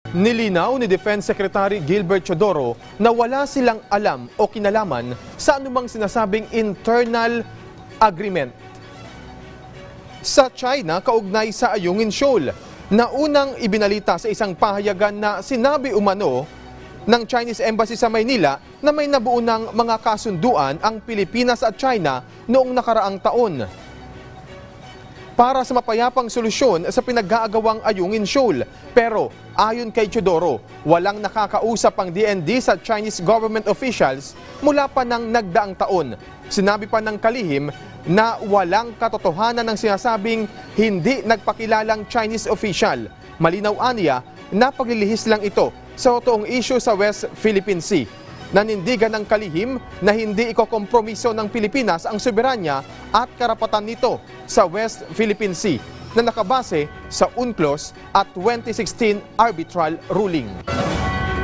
Nilinaw ni Defense Secretary Gilbert Teodoro na wala silang alam o kinalaman sa anumang sinasabing internal agreement sa China kaugnay sa Ayungin Shoal, na unang ibinalita sa isang pahayagan na sinabi umano ng Chinese Embassy sa Maynila na may nabuo ng mga kasunduan ang Pilipinas at China noong nakaraang taon para sa mapayapang solusyon sa pinag-aagawang Ayungin Shoal. Pero ayon kay Teodoro, walang nakakausap ang DND sa Chinese government officials mula pa ng nagdaang taon. Sinabi pa ng kalihim na walang katotohanan ng sinasabing hindi nagpakilalang Chinese official. Malinaw aniya na paglilihis lang ito sa totoong issue sa West Philippine Sea. Nanindigan ng kalihim na hindi ikokompromiso ng Pilipinas ang soberanya at karapatan nito sa West Philippine Sea na nakabase sa UNCLOS at 2016 arbitral ruling.